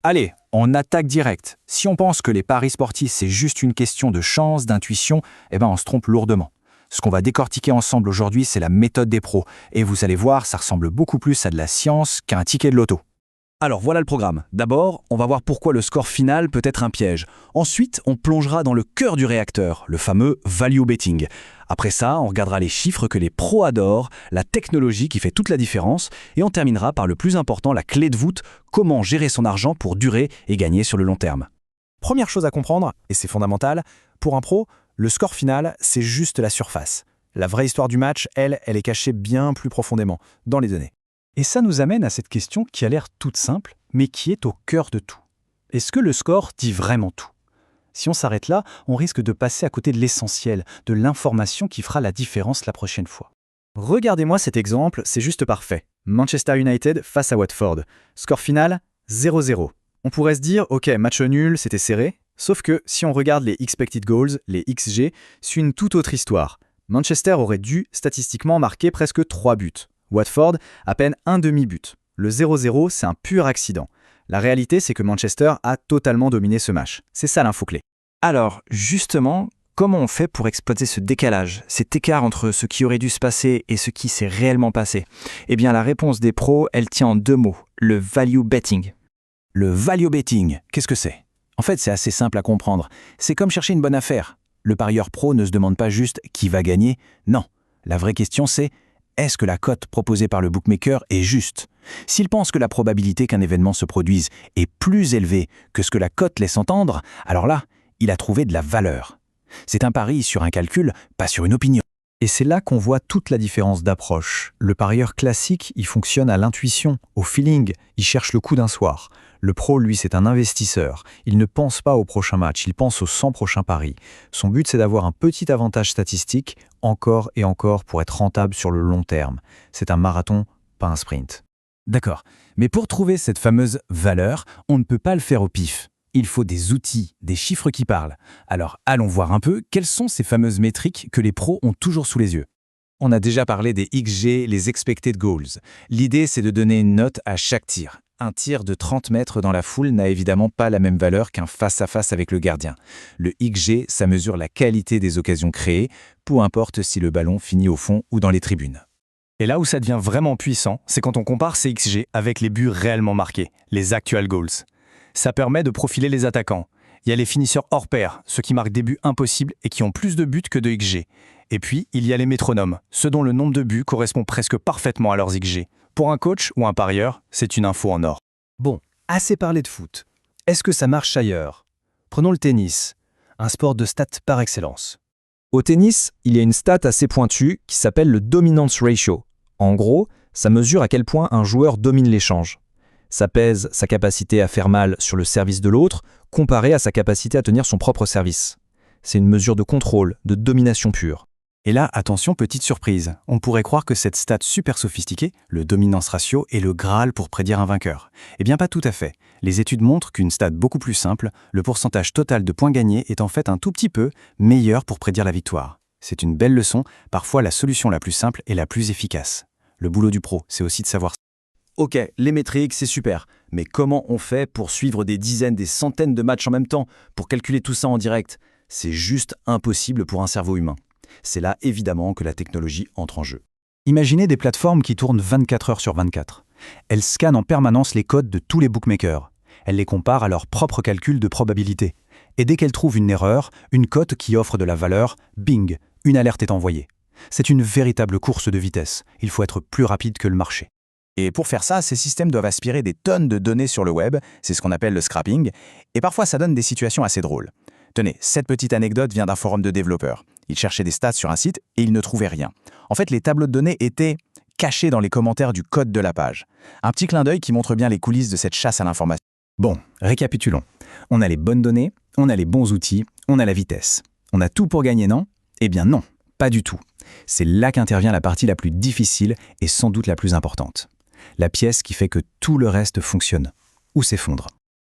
Allez, on attaque direct. Si on pense que les paris sportifs, c'est juste une question de chance, d'intuition, on se trompe lourdement. Ce qu'on va décortiquer ensemble aujourd'hui, c'est la méthode des pros. Et vous allez voir, ça ressemble beaucoup plus à de la science qu'à un ticket de loto. Alors voilà le programme. D'abord, on va voir pourquoi le score final peut être un piège. Ensuite, on plongera dans le cœur du réacteur, le fameux value betting. Après ça, on regardera les chiffres que les pros adorent, la technologie qui fait toute la différence, et on terminera par le plus important, la clé de voûte, comment gérer son argent pour durer et gagner sur le long terme. Première chose à comprendre, et c'est fondamental, pour un pro, le score final, c'est juste la surface. La vraie histoire du match, elle est cachée bien plus profondément, dans les données. Et ça nous amène à cette question qui a l'air toute simple, mais qui est au cœur de tout. Est-ce que le score dit vraiment tout ? Si on s'arrête là, on risque de passer à côté de l'essentiel, de l'information qui fera la différence la prochaine fois. Regardez-moi cet exemple, c'est juste parfait. Manchester United face à Watford. Score final, 0-0. On pourrait se dire, ok, match nul, c'était serré. Sauf que, si on regarde les expected goals, les XG, c'est une toute autre histoire. Manchester aurait dû, statistiquement, marquer presque 3 buts. Watford, à peine un demi-but. Le 0-0, c'est un pur accident. La réalité, c'est que Manchester a totalement dominé ce match. C'est ça l'info-clé. Alors, justement, comment on fait pour exploiter ce décalage, cet écart entre ce qui aurait dû se passer et ce qui s'est réellement passé ? Eh bien, la réponse des pros, elle tient en 2 mots, le value betting. Le value betting, qu'est-ce que c'est ? En fait, c'est assez simple à comprendre. C'est comme chercher une bonne affaire. Le parieur pro ne se demande pas juste qui va gagner. Non, la vraie question c'est, est-ce que la cote proposée par le bookmaker est juste ? S'il pense que la probabilité qu'un événement se produise est plus élevée que ce que la cote laisse entendre, alors là, il a trouvé de la valeur. C'est un pari sur un calcul, pas sur une opinion. Et c'est là qu'on voit toute la différence d'approche. Le parieur classique, il fonctionne à l'intuition, au feeling, il cherche le coup d'un soir. Le pro, lui, c'est un investisseur. Il ne pense pas au prochain match, il pense aux 100 prochains paris. Son but, c'est d'avoir un petit avantage statistique, encore et encore, pour être rentable sur le long terme. C'est un marathon, pas un sprint. D'accord, mais pour trouver cette fameuse valeur, on ne peut pas le faire au pif. Il faut des outils, des chiffres qui parlent. Alors allons voir un peu quelles sont ces fameuses métriques que les pros ont toujours sous les yeux. On a déjà parlé des XG, les expected goals. L'idée, c'est de donner une note à chaque tir. Un tir de 30 mètres dans la foule n'a évidemment pas la même valeur qu'un face-à-face avec le gardien. Le XG, ça mesure la qualité des occasions créées, peu importe si le ballon finit au fond ou dans les tribunes. Et là où ça devient vraiment puissant, c'est quand on compare ces XG avec les buts réellement marqués, les actual goals. Ça permet de profiler les attaquants. Il y a les finisseurs hors pair, ceux qui marquent des buts impossibles et qui ont plus de buts que de XG. Et puis, il y a les métronomes, ceux dont le nombre de buts correspond presque parfaitement à leurs XG. Pour un coach ou un parieur, c'est une info en or. Bon, assez parlé de foot. Est-ce que ça marche ailleurs ? Prenons le tennis, un sport de stats par excellence. Au tennis, il y a une stat assez pointue qui s'appelle le dominance ratio. En gros, ça mesure à quel point un joueur domine l'échange. Ça pèse sa capacité à faire mal sur le service de l'autre, comparé à sa capacité à tenir son propre service. C'est une mesure de contrôle, de domination pure. Et là, attention, petite surprise, on pourrait croire que cette stat super sophistiquée, le dominance ratio, est le Graal pour prédire un vainqueur. Eh bien pas tout à fait. Les études montrent qu'une stat beaucoup plus simple, le pourcentage total de points gagnés est en fait un tout petit peu meilleur pour prédire la victoire. C'est une belle leçon, parfois la solution la plus simple est la plus efficace. Le boulot du pro, c'est aussi de savoir. Ok, les métriques, c'est super. Mais comment on fait pour suivre des dizaines, des centaines de matchs en même temps, pour calculer tout ça en direct ? C'est juste impossible pour un cerveau humain. C'est là, évidemment, que la technologie entre en jeu. Imaginez des plateformes qui tournent 24 heures sur 24. Elles scannent en permanence les codes de tous les bookmakers. Elles les comparent à leur propre calcul de probabilité. Et dès qu'elles trouvent une erreur, une cote qui offre de la valeur, bing, une alerte est envoyée. C'est une véritable course de vitesse. Il faut être plus rapide que le marché. Et pour faire ça, ces systèmes doivent aspirer des tonnes de données sur le web, c'est ce qu'on appelle le scrapping, et parfois ça donne des situations assez drôles. Tenez, cette petite anecdote vient d'un forum de développeurs. Ils cherchaient des stats sur un site et ils ne trouvaient rien. En fait, les tableaux de données étaient cachés dans les commentaires du code de la page. Un petit clin d'œil qui montre bien les coulisses de cette chasse à l'information. Bon, récapitulons. On a les bonnes données, on a les bons outils, on a la vitesse. On a tout pour gagner, non ? Eh bien non, pas du tout. C'est là qu'intervient la partie la plus difficile et sans doute la plus importante. La pièce qui fait que tout le reste fonctionne ou s'effondre.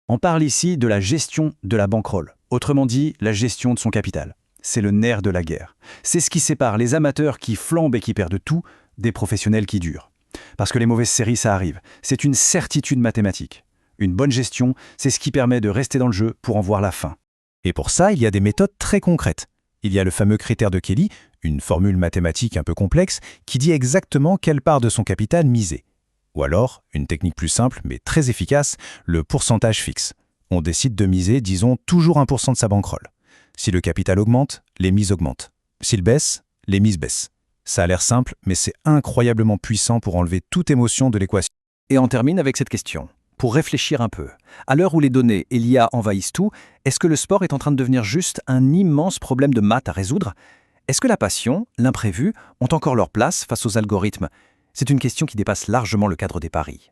On parle ici de la gestion de la bankroll, autrement dit, la gestion de son capital. C'est le nerf de la guerre. C'est ce qui sépare les amateurs qui flambent et qui perdent tout des professionnels qui durent. Parce que les mauvaises séries, ça arrive. C'est une certitude mathématique. Une bonne gestion, c'est ce qui permet de rester dans le jeu pour en voir la fin. Et pour ça, il y a des méthodes très concrètes. Il y a le fameux critère de Kelly, une formule mathématique un peu complexe, qui dit exactement quelle part de son capital miser. Ou alors, une technique plus simple mais très efficace, le pourcentage fixe. On décide de miser, disons, toujours 1% de sa bankroll. Si le capital augmente, les mises augmentent. S'il baisse, les mises baissent. Ça a l'air simple, mais c'est incroyablement puissant pour enlever toute émotion de l'équation. Et on termine avec cette question. Pour réfléchir un peu, à l'heure où les données et l'IA envahissent tout, est-ce que le sport est en train de devenir juste un immense problème de maths à résoudre? Est-ce que la passion, l'imprévu, ont encore leur place face aux algorithmes? C'est une question qui dépasse largement le cadre des paris.